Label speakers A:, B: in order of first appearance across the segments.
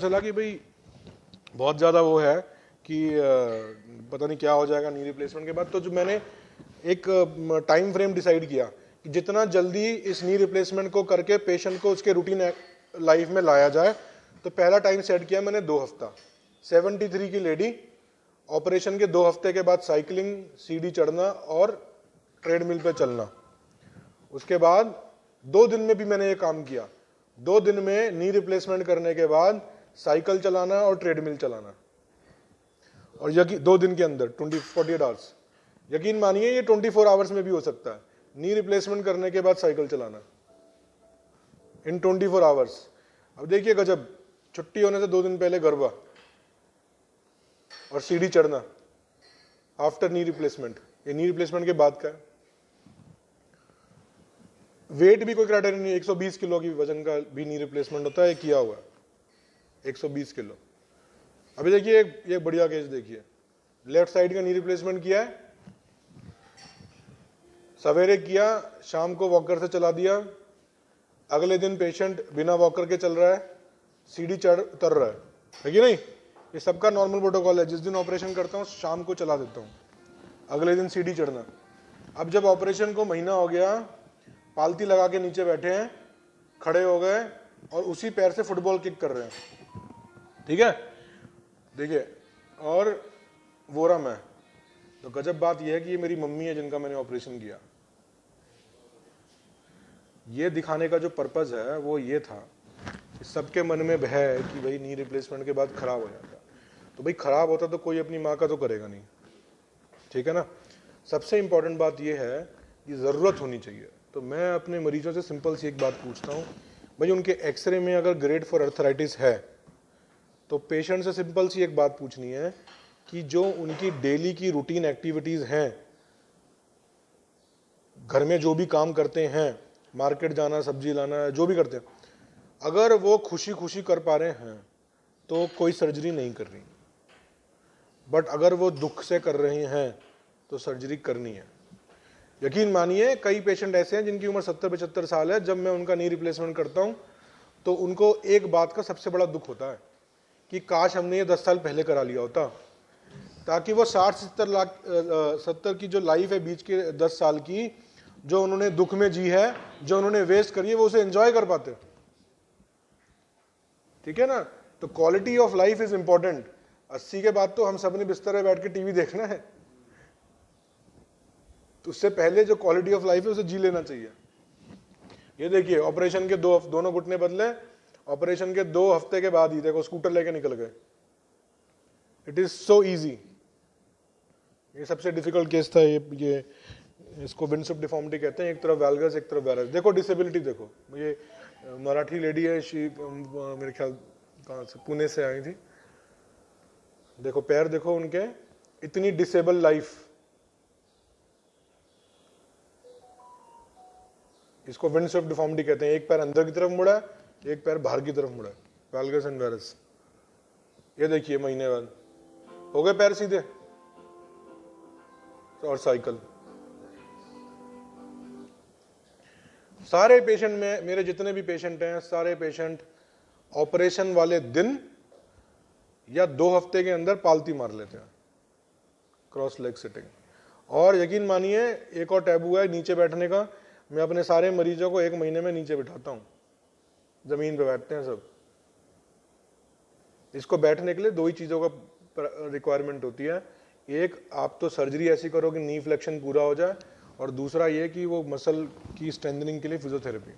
A: चला कि भाई बहुत ज़्यादा वो है कि पता नहीं क्या हो जाएगा नी रिप्लेसमेंट के बाद। तो जो मैंने एक टाइम फ्रेम डिसाइड किया कि जितना जल्दी इस नी रिप्लेसमेंट को करके पेशेंट को उसके रूटीन लाइफ में लाया जाए, तो पहला टाइम सेट किया मैंने 2 हफ्ता। 73 की लेडी, ऑपरेशन के 2 हफ्ते के बाद साइकिलिंग, सीढ़ी चढ़ना और ट्रेडमिल पे चलना। उसके बाद 2 दिन में भी मैंने ये काम किया। 2 दिन में नी रिप्लेसमेंट करने के बाद साइकिल चलाना और ट्रेडमिल चलाना, और 2 दिन के अंदर 48 आवर्स। यकीन मानिए ये 24 आवर्स में भी हो सकता है, नी रिप्लेसमेंट करने के बाद साइकिल चलाना इन 24 आवर्स। अब देखिए गजब, छुट्टी होने से 2 दिन पहले गरबा और सीढ़ी चढ़ना आफ्टर नी रिप्लेसमेंट। ये नी रिप्लेसमेंट के बाद का है। वेट भी कोई क्राइटेरिया नहीं, 120 किलो की वजन का भी नी रिप्लेसमेंट होता है, किया हुआ 120 किलो। अभी देखिए ये बढ़िया केस देखिए, लेफ्ट साइड का नी रिप्लेसमेंट किया है, सवेरे किया, शाम को वॉकर से चला दिया। अगले दिन पेशेंट बिना वॉकर के चल रहा है, सीढ़ी चढ़ उतर रहा है कि नहीं? ये सबका नॉर्मल प्रोटोकॉल है। जिस दिन ऑपरेशन करता हूँ शाम को चला देता हूँ, अगले दिन सीढ़ी चढ़ना। अब जब ऑपरेशन को महीना हो गया, पालती लगा के नीचे बैठे हैं, खड़े हो गए और उसी पैर से फुटबॉल किक कर रहे हैं, ठीक है? देखिए, और वो रहा मैं। तो गजब बात यह है कि ये मेरी मम्मी है जिनका मैंने ऑपरेशन किया। ये दिखाने का जो पर्पज है वो ये था कि सबके मन में भय है कि भाई नी रिप्लेसमेंट के बाद खराब हो जाता, तो भाई खराब होता तो कोई अपनी माँ का तो करेगा नहीं, ठीक है ना? सबसे इंपॉर्टेंट बात यह है कि जरूरत होनी चाहिए। तो मैं अपने मरीजों से सिंपल सी एक बात पूछता हूँ, भाई उनके एक्सरे में अगर ग्रेड 4 अर्थराइटिस है तो पेशेंट से सिंपल सी एक बात पूछनी है कि जो उनकी डेली की रूटीन एक्टिविटीज हैं, घर में जो भी काम करते हैं, मार्केट जाना, सब्जी लाना, जो भी करते हैं, अगर वो खुशी खुशी कर पा रहे हैं तो कोई सर्जरी नहीं कर रही। बट अगर वो दुख से कर रहे हैं तो सर्जरी करनी है। यकीन मानिए कई पेशेंट ऐसे हैं जिनकी उम्र 70-75 साल है, जब मैं उनका नी रिप्लेसमेंट करता हूं तो उनको एक बात का सबसे बड़ा दुख होता है कि काश हमने ये 10 साल पहले करा लिया होता, ताकि वो 60-70 की जो लाइफ है बीच के 10 साल की, जो उन्होंने दुख में जी है, जो उन्होंने वेस्ट करी है, वो उसे एंजॉय कर पाते, ठीक है ना? तो quality of life is important. 80 के बाद तो हम सब ने बिस्तर में बैठ के टीवी देखना है, तो उससे पहले जो क्वालिटी ऑफ लाइफ है उसे जी लेना चाहिए। ये देखिए, ऑपरेशन के दोनों घुटने बदले, ऑपरेशन के 2 हफ्ते के बाद ही देखो स्कूटर लेके निकल गए। It is so easy. ये सबसे डिफिकल्ट केस था। ये इसको विंडसअप डिफॉर्मिटी कहते हैं, एक तरफ वैल्गस एक तरफ वैरस। देखो डिसेबिलिटी देखो, ये मराठी लेडी है, मेरे ख्याल कहाँ से, पुणे से आई थी। देखो पैर देखो उनके, इतनी डिसेबल लाइफ। इसको विंडसअप डिफॉर्मिटी कहते हैं। एक पैर अंदर की तरफ मुड़ा है, एक पैर बाहर की तरफ मुड़ा है, वैल्गस एंड वैरस। ये देखिए महीने बाद हो गए पैर सीधे, और साइकिल। सारे पेशेंट में, मेरे जितने भी पेशेंट हैं, सारे पेशेंट ऑपरेशन वाले दिन या 2 हफ्ते के अंदर पालती मार लेते हैं, क्रॉस लेग सिटिंग। और यकीन मानिए एक और टैबू है नीचे बैठने का। मैं अपने सारे मरीजों को 1 महीने में नीचे बिठाता हूं, जमीन पे बैठते हैं सब। इसको बैठने के लिए 2 ही चीजों का रिक्वायरमेंट होती है। एक, आप तो सर्जरी ऐसी करो कि नी फ्लेक्शन पूरा हो जाए, और दूसरा ये कि वो मसल की स्ट्रेंथनिंग के लिए फिजियोथेरेपी।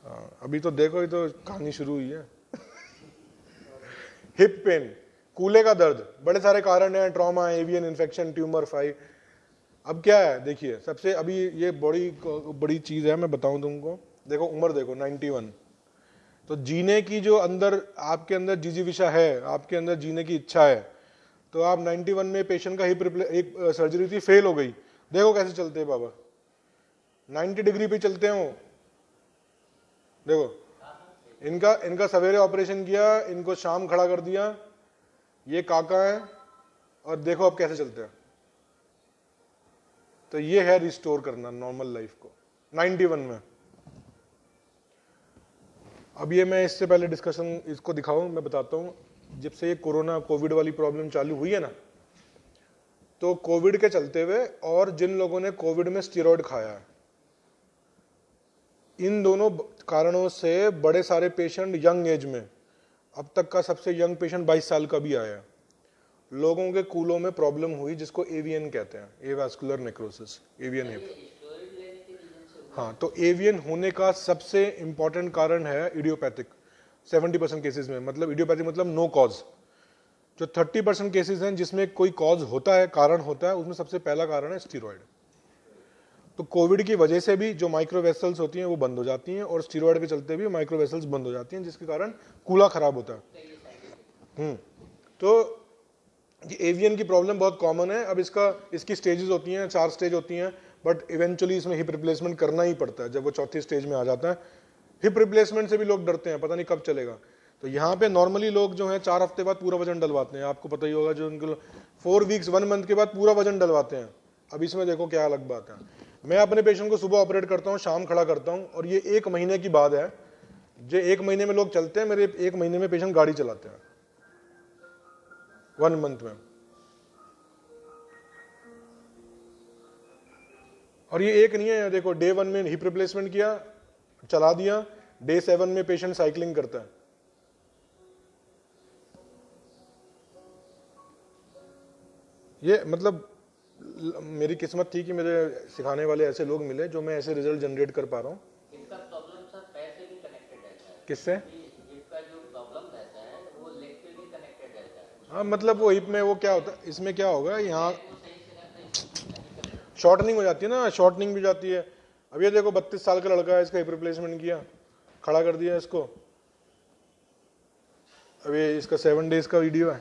A: हाँ, अभी तो देखो, ये तो कहानी शुरू हुई है। हिप पेन, कूल्हे का दर्द, बड़े सारे कारण हैं, trauma, avian infection, tumour, five. अब क्या है देखिए, सबसे अभी ये बड़ी चीज है, मैं बताऊं तुमको। देखो उम्र देखो 91। तो जीने की जो अंदर आपके अंदर जिजीविषा है, आपके अंदर जीने की इच्छा है, तो आप 91 में पेशेंट का एक सर्जरी थी, फेल हो गई। देखो कैसे चलते हैं बाबा, 90 डिग्री पे चलते हो। देखो इनका सवेरे ऑपरेशन किया, इनको शाम खड़ा कर दिया, ये काका है, और देखो अब कैसे चलते हैं। तो ये है रिस्टोर करना नॉर्मल लाइफ को 91 में। अब ये मैं इससे पहले डिस्कशन इसको दिखाऊं, मैं बताता हूँ। जब से ये कोविड वाली प्रॉब्लम चालू हुई है ना, तो कोविड के चलते हुए और जिन लोगों ने कोविड में स्टेरॉइड खाया है, इन दोनों कारणों से बड़े सारे पेशेंट यंग एज में, अब तक का सबसे यंग पेशेंट 22 साल का भी आया, लोगों के कूलों में प्रॉब्लम हुई, जिसको एवियन कहते हैं, एवास्कुलर नेक्रोसिस, एवियन हिप। हाँ, तो एवियन होने का सबसे इंपॉर्टेंट कारण है इडियोपैथिक, 70% केसेस में। मतलब इडियोपैथिक मतलब नो कॉज। जो 30% केसेस हैं जिसमें कोई कॉज होता है, कारण होता है, उसमें सबसे पहला कारण है स्टीरॉयड। तो कोविड की वजह से भी जो माइक्रोवेसल्स होती हैं वो बंद हो जाती हैं, और स्टीरॉयड के चलते भी माइक्रोवेसल्स बंद हो जाती हैं, जिसके कारण कूला खराब होता है। तो ये एवियन की प्रॉब्लम बहुत कॉमन है। अब इसकी स्टेजेस होती हैं, 4 स्टेज होती हैं, बट इवेंचुअली इसमें हिप रिप्लेसमेंट करना ही पड़ता है। जब वो चौथी स्टेज में आ जाता है, हिप रिप्लेसमेंट से भी लोग डरते हैं, पता नहीं कब चलेगा। तो यहाँ पे नॉर्मली लोग जो हैं 4 हफ्ते बाद पूरा वजन डलवाते हैं, आपको पता ही होगा। जो उनको 4 वीक्स 1 मंथ के बाद पूरा वजन डलवाते हैं। अब इसमें देखो क्या अलग बात है, मैं अपने पेशेंट को सुबह ऑपरेट करता हूँ, शाम खड़ा करता हूँ, और ये 1 महीने की बात है। जो 1 महीने में लोग चलते हैं, मेरे 1 महीने में पेशेंट गाड़ी चलाते हैं, 1 मंथ में। और ये एक नहीं है, देखो डे 1 में हिप रिप्लेसमेंट किया, चला दिया, डे 7 में पेशेंट साइकिलिंग करता है। ये मतलब मेरी किस्मत थी कि मेरे सिखाने वाले ऐसे लोग मिले जो मैं ऐसे रिजल्ट जनरेट कर पा रहा हूँ।
B: इसका प्रॉब्लम सर पैर से भी कनेक्टेड रहता है।
A: किससे?
B: इसका जो प्रॉब्लम रहता है वो लेग से भी कनेक्टेड रहता है।
A: हाँ, मतलब वो हिप में वो क्या होता है, इसमें क्या होगा, यहाँ शॉर्टनिंग हो जाती है ना, शॉर्टनिंग भी जाती है। अब ये देखो 32 साल का लड़का है, इसका हिप रिप्लेसमेंट किया, खड़ा कर दिया इसको। अब ये इसका 7 डेज का वीडियो है।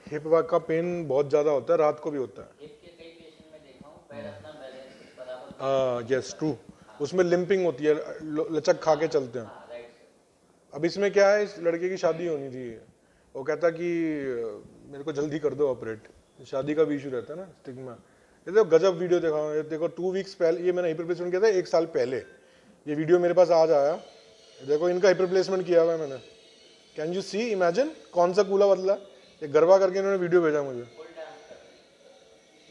A: हिप का पेन बहुत ज्यादा होता है, रात को भी होता है।
B: हिप के कई पेशेंट में देखा हूं, पैर अपना बैलेंस बराबर।
A: हाँ, यस ट्रू, उसमें लिंपिंग होती है, लचक खा के चलते हैं। अब इसमें क्या है, इस लड़के की शादी होनी थी, वो कहता कि मेरे को जल्दी कर दो ऑपरेट। शादी का भी इशू रहता है ना, स्टिग्मा। ये देखो गजब वीडियो देखा, ये देखो 2 वीक्स पहले, ये मैंने हिप रिप्लेसमेंट किया था 1 साल पहले। ये वीडियो मेरे पास आज आया, देखो इनका हिप रिप्लेसमेंट किया हुआ है मैंने। कैन यू सी, इमेजिन कौन सा कूला बदला। ये गरबा करके इन्होंने वीडियो भेजा मुझे।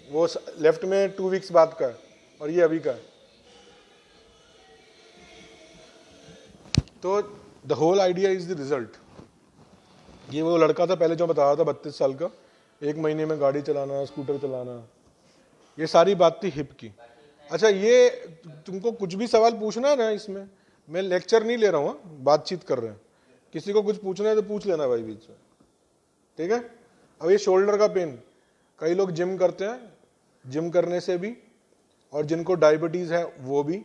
A: वो लेफ्ट में 2 वीक्स बाद का है, और ये अभी का है। तो the whole idea is the result. ये वो लड़का था पहले जो बता रहा था 32 साल का, 1 महीने में गाड़ी चलाना, स्कूटर चलाना, ये सारी बात थी हिप की। अच्छा, ये तुमको कुछ भी सवाल पूछना है ना, इसमें मैं लेक्चर नहीं ले रहा हूँ, बातचीत कर रहे हैं। किसी को कुछ पूछना है तो पूछ लेना भाई बीच में, ठीक है। अब ये शोल्डर का पेन, कई लोग जिम करते हैं, जिम करने से भी, और जिनको डायबिटीज है वो भी,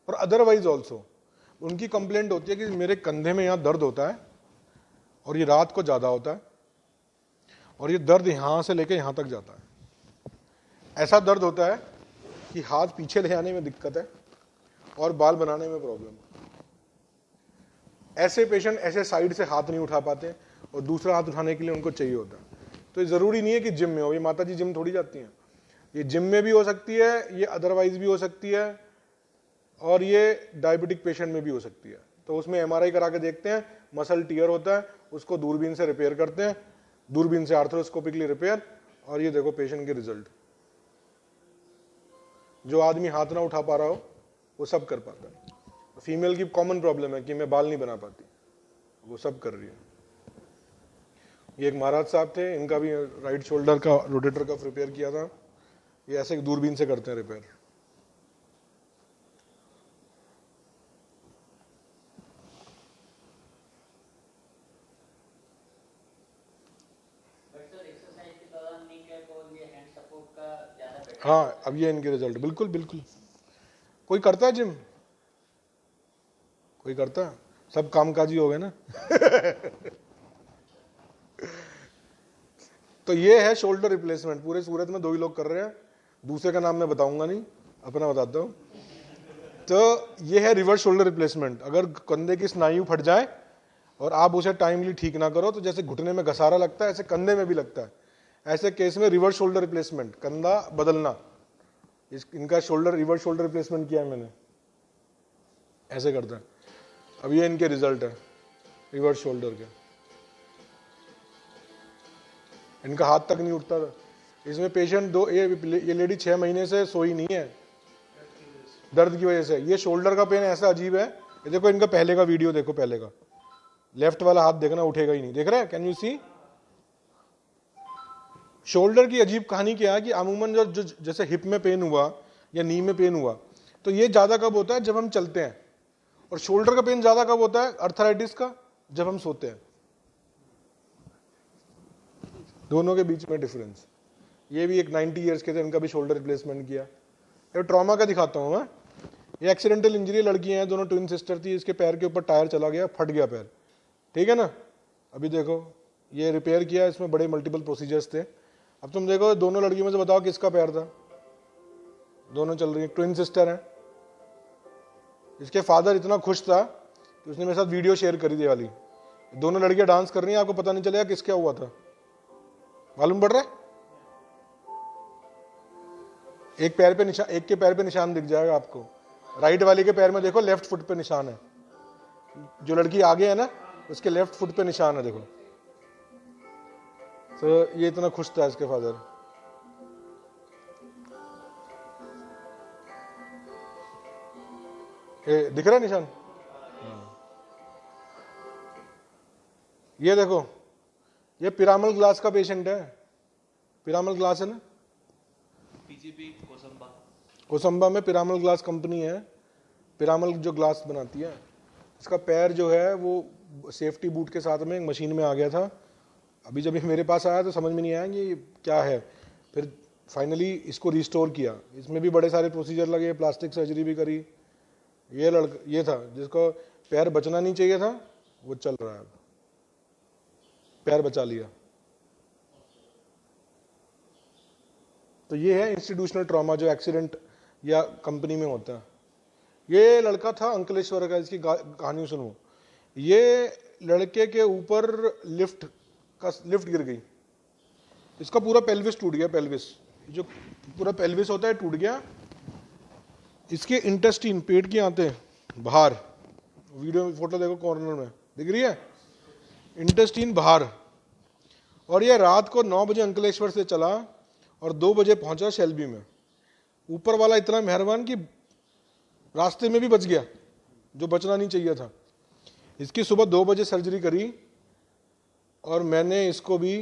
A: और अदरवाइज ऑल्सो उनकी कंप्लेंट होती है कि मेरे कंधे में यहाँ दर्द होता है, और ये रात को ज्यादा होता है, और ये दर्द यहां से लेकर यहां तक जाता है। ऐसा दर्द होता है कि हाथ पीछे ले जाने में दिक्कत है, और बाल बनाने में प्रॉब्लम। ऐसे पेशेंट ऐसे साइड से हाथ नहीं उठा पाते, और दूसरा हाथ उठाने के लिए उनको चाहिए होता है। तो जरूरी नहीं है कि जिम में हो, ये माता जी जिम थोड़ी जाती हैं, ये जिम में भी हो सकती है, ये अदरवाइज भी हो सकती है, और ये डायबिटिक पेशेंट में भी हो सकती है। तो उसमें MRI करा के देखते हैं, मसल टियर होता है, उसको दूरबीन से रिपेयर करते हैं, दूरबीन से आर्थ्रोस्कोपिकली रिपेयर, और ये देखो पेशेंट के रिजल्ट। जो आदमी हाथ ना उठा पा रहा हो वो सब कर पाता है। फीमेल की कॉमन प्रॉब्लम है कि मैं बाल नहीं बना पाती, वो सब कर रही है। ये एक महाराज साहब थे, इनका भी राइट शोल्डर का रोटेटर का रिपेयर किया था। ये ऐसे दूरबीन से करते हैं रिपेयर। हाँ, अब ये इनके रिजल्ट, बिल्कुल बिल्कुल। कोई करता है जिम? कोई करता है? सब कामकाजी हो गए ना। तो ये है शोल्डर रिप्लेसमेंट। पूरे सूरत में 2 ही लोग कर रहे हैं, दूसरे का नाम मैं बताऊंगा नहीं, अपना बताता हूं। तो ये है रिवर्स शोल्डर रिप्लेसमेंट। अगर कंधे की स्नायु फट जाए और आप उसे टाइमली ठीक ना करो, तो जैसे घुटने में घसारा लगता है, ऐसे कंधे में भी लगता है। ऐसे केस में रिवर्स शोल्डर रिप्लेसमेंट, कंधा बदलना, इनका शोल्डर रिवर्स शोल्डर रिप्लेसमेंट किया है मैंने। ऐसे करता है। अब ये इनके रिजल्ट है रिवर्स शोल्डर के। इनका हाथ तक नहीं उठता था। इसमें पेशेंट ये लेडी 6 महीने से सोई नहीं है दर्द की वजह से। ये शोल्डर का पेन ऐसा अजीब है, ये देखो इनका पहले का वीडियो देखो, पहले का लेफ्ट वाला हाथ देखना उठेगा ही नहीं, देख रहे हैं, कैन यू सी। शोल्डर की अजीब कहानी क्या है कि अमूमन जो जैसे हिप में पेन हुआ या नी में पेन हुआ तो ये ज्यादा कब होता है, जब हम चलते हैं, और शोल्डर का पेन ज्यादा कब होता है, अर्थराइटिस का, जब हम सोते हैं। दोनों के बीच में डिफरेंस। ये भी एक 90 इयर्स के थे, इनका भी शोल्डर रिप्लेसमेंट किया। ये ट्रॉमा का दिखाता हूं मैं। ये एक्सीडेंटल इंजरी लड़की हैं, दोनों ट्विन सिस्टर थी। इसके पैर के ऊपर टायर चला गया, फट गया पैर, ठीक है ना। अभी देखो ये रिपेयर किया, इसमें बड़े मल्टीपल प्रोसीजर्स थे। अब तुम देखो दोनों लड़कियों में से बताओ किसका पैर था। दोनों चल रही है, ट्विन सिस्टर हैं। इसके फादर इतना खुश था कि उसने मेरे साथ वीडियो शेयर करी थी वाली। दोनों लड़कियां डांस कर रही हैं, आपको पता नहीं चलेगा किसका हुआ था, मालूम पड़ रहा है। एक के पैर पे निशान दिख जाएगा आपको। राइट वाली के पैर में देखो लेफ्ट फुट पे निशान है। जो लड़की आगे है ना उसके लेफ्ट फुट पे निशान है, देखो। तो ये इतना खुश था इसके फादर। दिख रहा है निशान। ये देखो, ये पिरामल ग्लास का पेशेंट है। पिरामल ग्लास है ना,
C: पीजीपी
A: कोसंबा में पिरामल ग्लास कंपनी है। पिरामल जो ग्लास बनाती है, इसका पैर जो है वो सेफ्टी बूट के साथ में एक मशीन में आ गया था। अभी जब ये मेरे पास आया तो समझ में नहीं आया कि ये क्या है। फिर फाइनली इसको रिस्टोर किया। इसमें भी बड़े सारे प्रोसीजर लगे, प्लास्टिक सर्जरी भी करी। ये था जिसको पैर बचना नहीं चाहिए था, वो चल रहा है, पैर बचा लिया। तो ये है इंस्टीट्यूशनल ट्रॉमा जो एक्सीडेंट या कंपनी में होता है। ये लड़का था अंकलेश्वर का, इसकी कहानी सुनो। ये लड़के के ऊपर लिफ्ट गिर गई, इसका पूरा पेल्विस टूट गया। पेल्विस जो पूरा पेल्विस होता है टूट गया। इसके इंटेस्टाइन, पेट की आंतें बाहर, वीडियो में फोटो देखो कॉर्नर में दिख रही है, इंटेस्टाइन बाहर। और ये रात को 9 बजे अंकलेश्वर से चला और 2 बजे पहुंचा शेल्बी में। ऊपर वाला इतना मेहरबान कि रास्ते में भी बच गया, जो बचना नहीं चाहिए था। इसकी सुबह 2 बजे सर्जरी करी और मैंने इसको भी